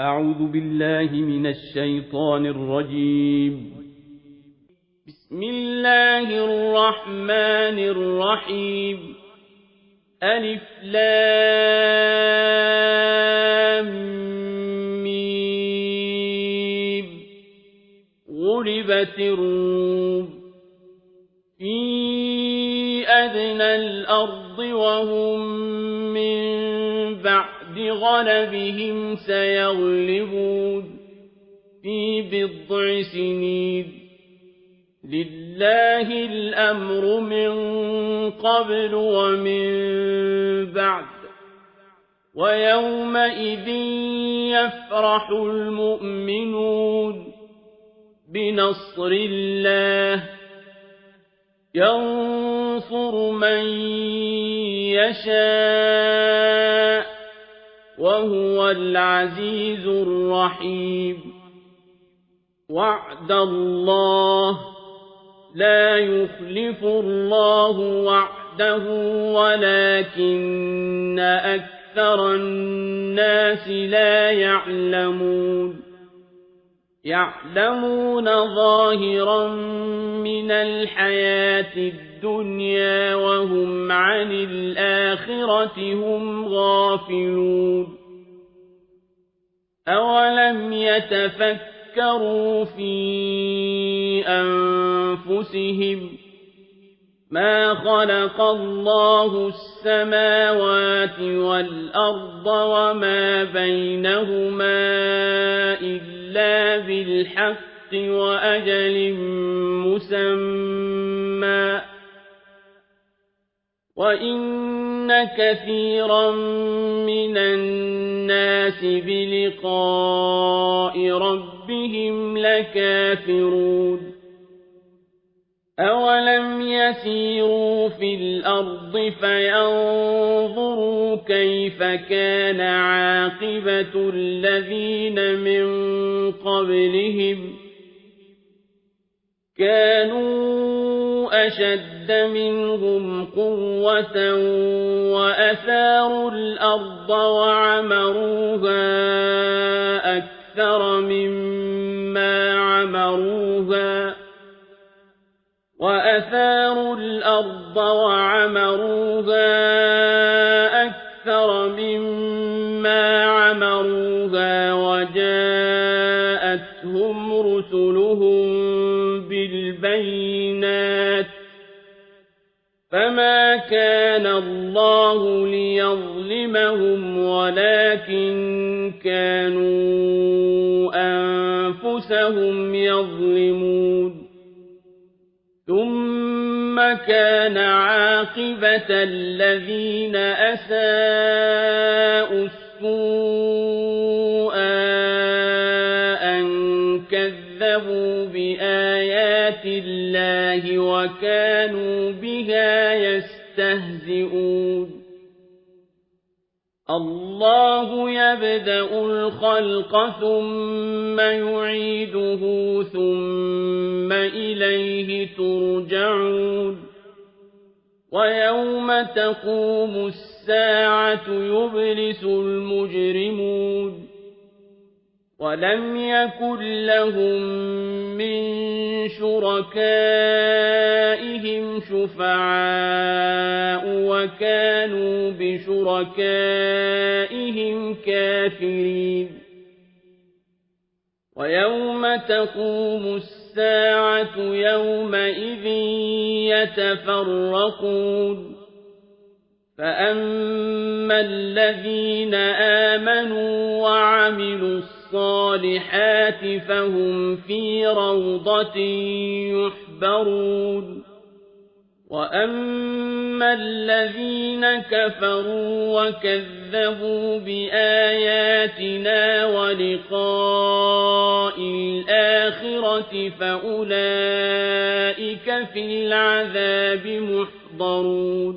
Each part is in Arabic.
أعوذ بالله من الشيطان الرجيم. بسم الله الرحمن الرحيم. ألف لام ميم. غلبت الروم في أدنى الأرض وهم من بعد غلبهم سيغلبون في بضع سنين. لله الأمر من قبل ومن بعد ويومئذ يفرح المؤمنون بنصر الله ينصر من يشاء وهو العزيز الرحيم. وعد الله لا يخلف الله وعده ولكن أكثر الناس لا يعلمون. يعلمون ظاهرا من الحياة الدنيا وهم عن الآخرة هم غافلون. أولم يتفكروا في أنفسهم ما خلق الله السماوات والأرض وما بينهما إلا بالحق وأجل مسمى وإن كثيرا من الناس بلقاء ربهم لكافرون. أولم يسيروا في الأرض فينظروا كيف كان عاقبة الذين من قبلهم كانوا أشد منهم قوة وأثاروا الأرض وعمروها أكثر مما عمروها وجاءتهم رسلهم بالبينات فما كان الله ليظلمهم ولكن كانوا أنفسهم يظلمون. ثم كان عاقبة الذين أساءوا السوء أن كذبوا بآيات الله وكانوا بها يستهزئون. الله يبدأ الخلق ثم يعيده ثم إليه ترجعون. ويوم تقوم الساعة يبلس المجرمون ولم يكن لهم من شركائهم شفعاء وكانوا بشركائهم كافرين. ويوم تقوم الساعة يومئذ يتفرقون فأما الذين آمنوا وعملوا الصالحات فهم في روضة يحبرون. وأما الذين كفروا وكذبوا بآياتنا ولقاء الآخرة فأولئك في العذاب محضرون.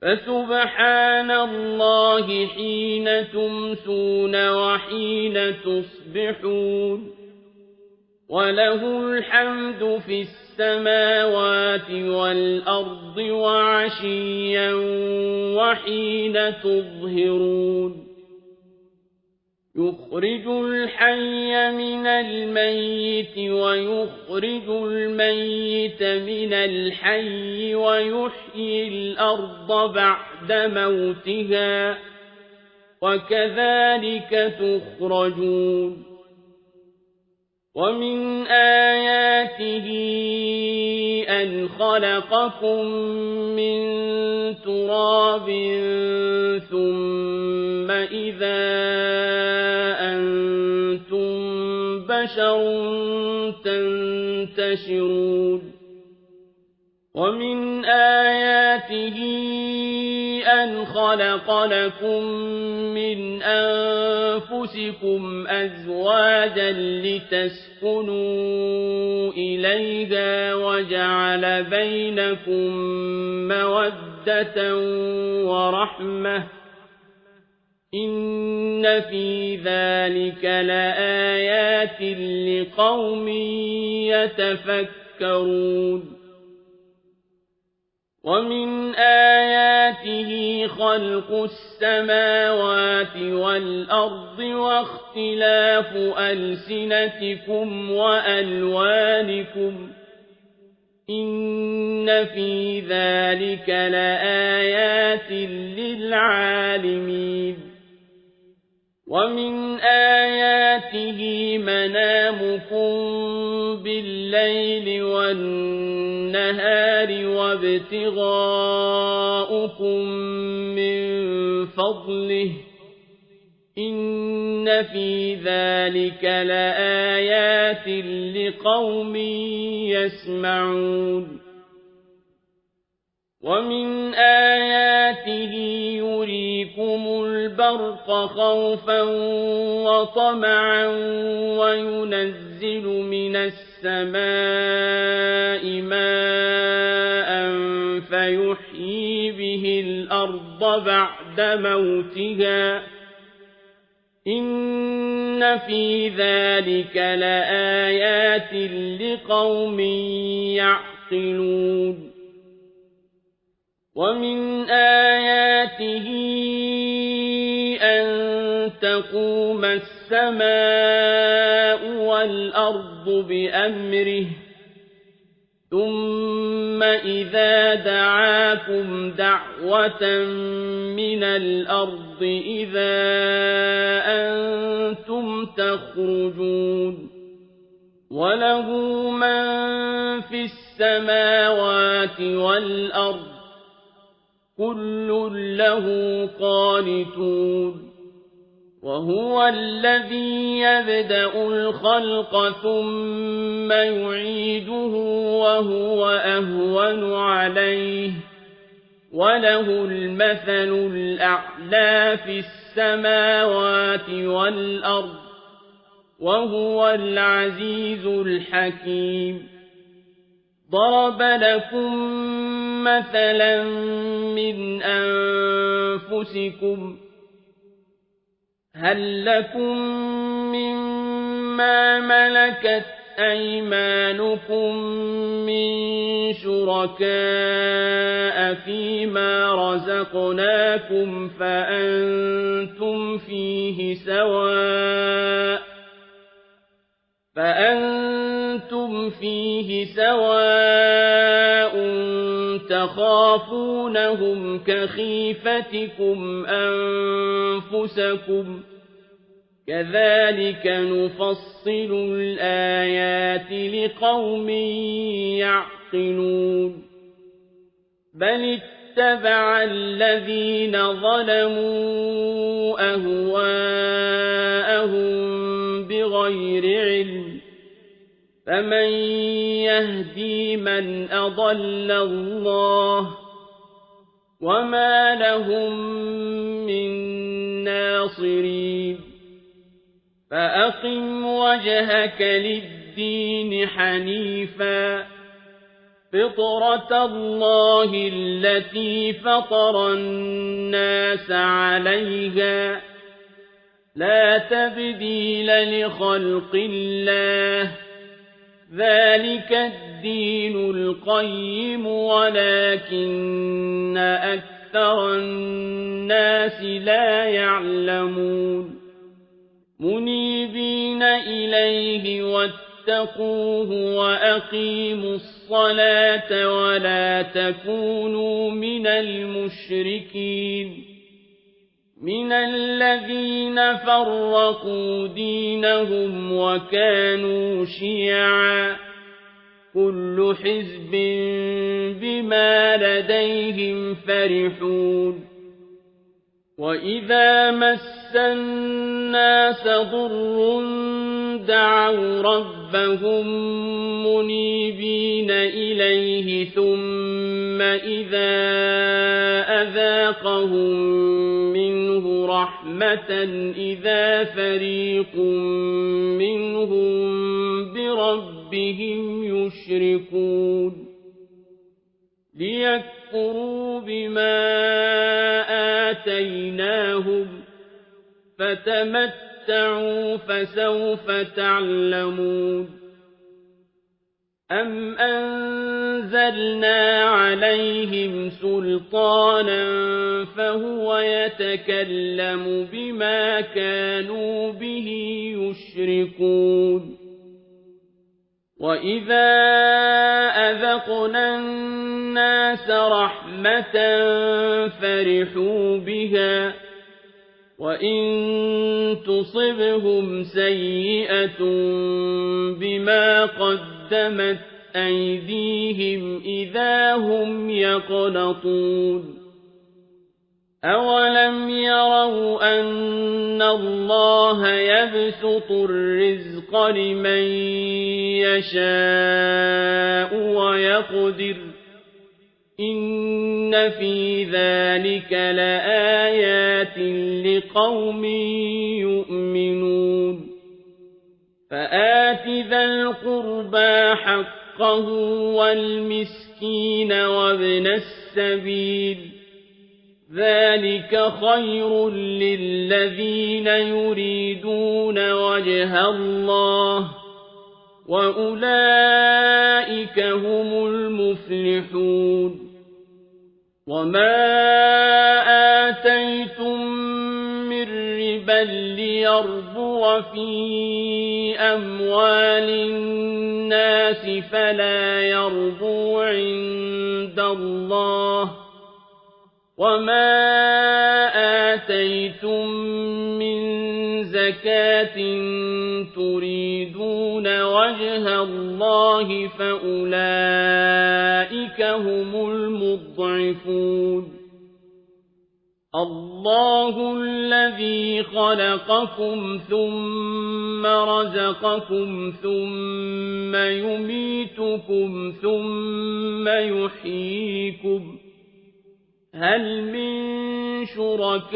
فسبحان الله حين تمسون وحين تصبحون وله الحمد في السماوات والأرض وعشيا وحين تظهرون. يخرج الحي من الميت ويخرج الميت من الحي ويحيي الأرض بعد موتها وكذلك تخرجون ومن آياته أن خلقكم من تراب ثم إذا أنتم بشر تنتشرون ومن آياته أن خلق لكم من أنفسكم أزواجا لتسكنوا إليها وجعل بينكم مودة ورحمة إن في ذلك لآيات لقوم يتفكرون ومن آياته خلق السماوات والأرض واختلاف ألسنتكم وألوانكم إن في ذلك لآيات للعالمين ومن آياته منامكم بالليل والنهار وابتغاؤكم من فضله إن في ذلك لآيات لقوم يسمعون ومن آياته يريكم البرق خوفا وطمعا وينزل من السماء ماء فيحيي به الأرض بعد موتها إن في ذلك لآيات لقوم يعقلون ومن آياته أن تقوم السماء والأرض بأمره ثم إذا دعاكم دعوة من الأرض إذا أنتم تخرجون وله من في السماوات والأرض كل له قانتون وهو الذي يبدأ الخلق ثم يعيده وهو أهون عليه وله المثل الأعلى في السماوات والأرض وهو العزيز الحكيم ضرب لكم مثلا من أنفسكم هل لكم مما ملكت أيمانكم من شركاء فيما رزقناكم فأنتم فيه سواء تخافونهم كخيفتكم أنفسكم كذلك نفصل الآيات لقوم يعقلون بل اتبع الذين ظلموا أهواءهم بغير علم فمن يهدي من أضل الله وما لهم من ناصرين فأقم وجهك للدين حنيفا فطرة الله التي فطر الناس عليها لا تبديل لخلق الله ذلك الدين القيم ولكن أكثر الناس لا يعلمون منيبين إليه واتقوه وأقيموا الصلاة ولا تكونوا من المشركين من الذين فرقوا دينهم وكانوا شيعا كل حزب بما لديهم فرحون وإذا مس الناس ضر دعوا ربهم منيبين إليه ثم إذا أذاقهم منه رحمة إذا فريق منهم بربهم يشركون ليكفروا بما آتيناهم فتمتعوا فسوف تعلمون أم أنزلنا عليهم سلطانا فهو يتكلم بما كانوا به يشركون وإذا أذقنا الناس رحمة فرحوا بها وإن تصبهم سيئة بما قدمت أيديهم إذا هم يقنطون أولم يروا أن الله يبسط الرزق لمن يشاء ويقدر إن في ذلك لآيات لقوم يؤمنون فآت ذا القربى حقه والمسكين وابن السبيل ذلك خير للذين يريدون وجه الله وأولئك هم المفلحون وما آتيتم من ربا ليربو في أموال الناس فلا يربو عند الله وما آتيتم من زكاة تريدون وجه الله فأولئك هم المضعفون الله الذي خلقكم ثم رزقكم ثم يميتكم ثم يحييكم هل من شركائكم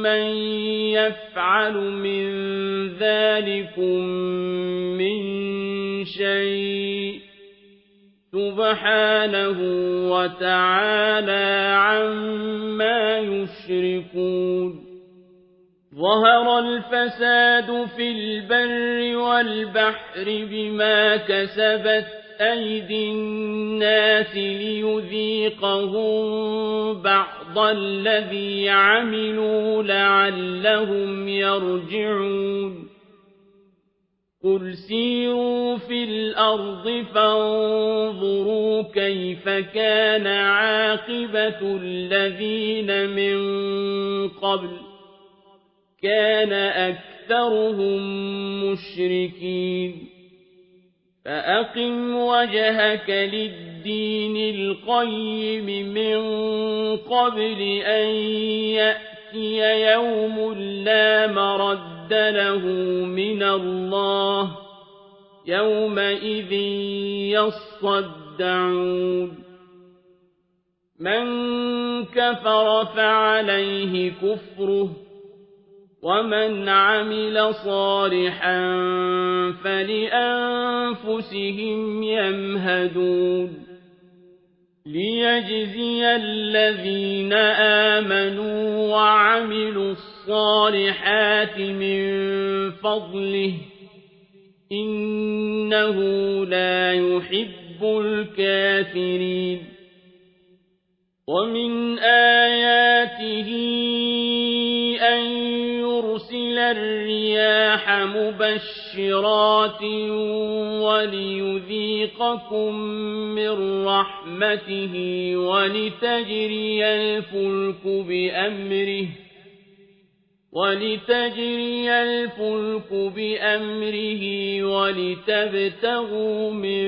من يفعل من ذلكم من شيء سبحانه وتعالى عما يشركون ظهر الفساد في البر والبحر بما كسبت أيدي الناس ليذيقهم بعض الذي عملوا لعلهم يرجعون قل سيروا في الأرض فانظروا كيف كان عاقبة الذين من قبل كان أكثرهم مشركين فأقم وجهك للدين القيم من قبل أن يأتي يوم لا مرد له من الله يومئذ يصدعون من كفر فعليه كفره ومن عمل صالحا فلأنفسهم يمهدون ليجزي الذين آمنوا وعملوا الصالحات من فضله إنه لا يحب الكافرين ومن آياته أن يرسل الرياح مبشرات وليذيقكم من رحمته ولتجري الفلك بأمره ولتبتغوا من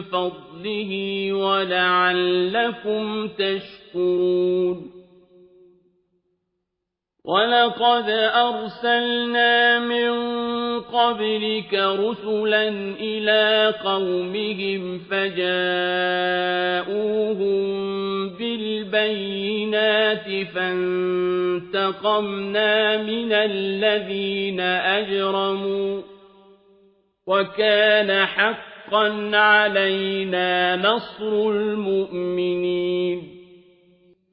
فضله ولعلكم تشكرون ولقد أرسلنا من قبلك رسلا إلى قومهم فجاءوهم بالبينات فانتقمنا من الذين أجرموا وكان حقا علينا نصر المؤمنين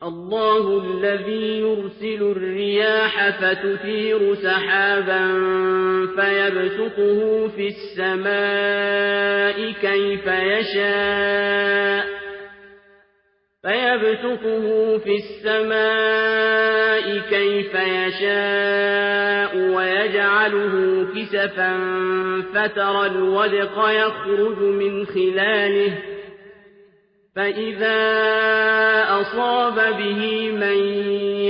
الله الذي يرسل الرياح فتثير سحابا فيبسطه في السماء كيف يشاء ويجعله كسفا فترى الودق يخرج من خلاله فإذا أصاب به من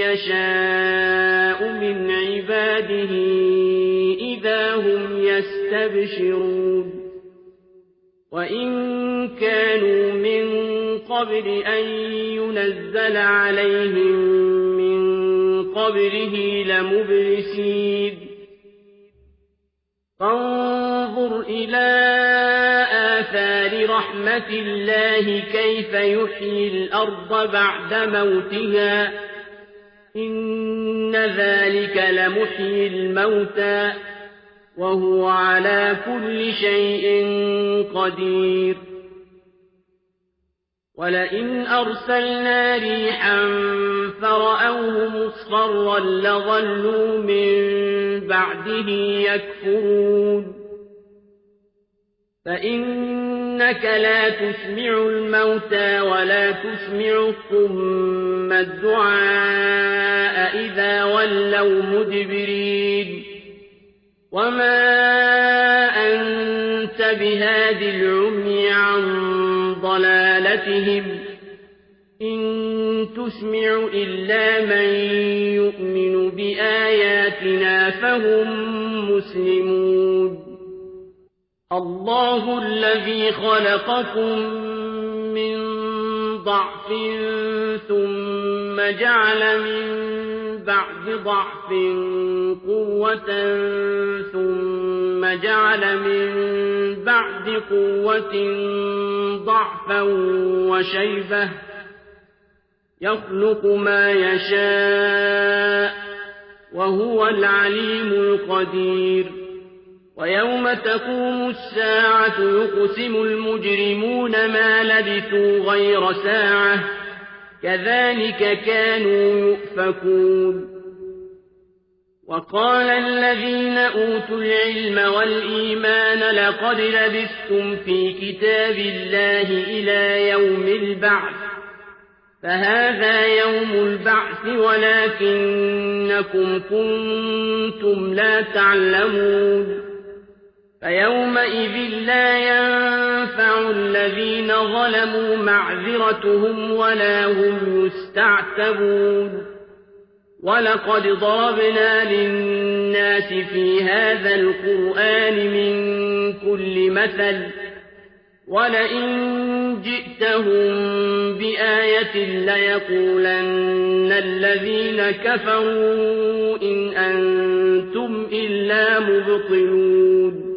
يشاء من عباده إذا هم يستبشرون وإن كانوا من قبل أن ينزل عليهم من قبله لمبلسين فانظر إلى آثار رحمة الله كيف يحيي الأرض بعد موتها إن ذلك لمحيي الموتى وهو على كل شيء قدير ولئن أرسلنا ريحا فرأوه مصفرا لظلوا من بعده يكفرون فإنك لا تسمع الموتى ولا تسمع الصم الدعاء إذا ولوا مدبرين وما أنت بهاد العمي عن ضلالتهم إن تسمع إلا من يؤمن بآياتنا فهم مسلمون الله الذي خلقكم من ضعف ثم جعل من بعد ضعف قوة ثم جعل من بعد قوة ضعفا وشيبة يخلق ما يشاء وهو العليم القدير ويوم تقوم الساعة يقسم المجرمون ما لبثوا غير ساعة كذلك كانوا يؤفكون وقال الذين أوتوا العلم والإيمان لقد لبثتم في كتاب الله إلى يوم البعث فهذا يوم البعث ولكنكم كنتم لا تعلمون فيومئذ لا ينفع الذين ظلموا معذرتهم ولا هم يستعتبون ولقد ضربنا للناس في هذا القرآن من كل مثل ولئن جئتهم بآية ليقولن الذين كفروا إن أنتم إلا مبطلون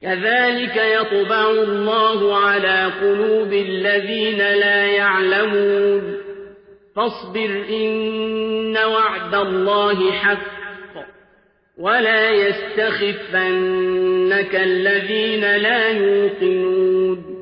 كذلك يطبع الله على قلوب الذين لا يعلمون فاصبر إن وعد الله حق ولا يستخفنك الذين لا يوقنون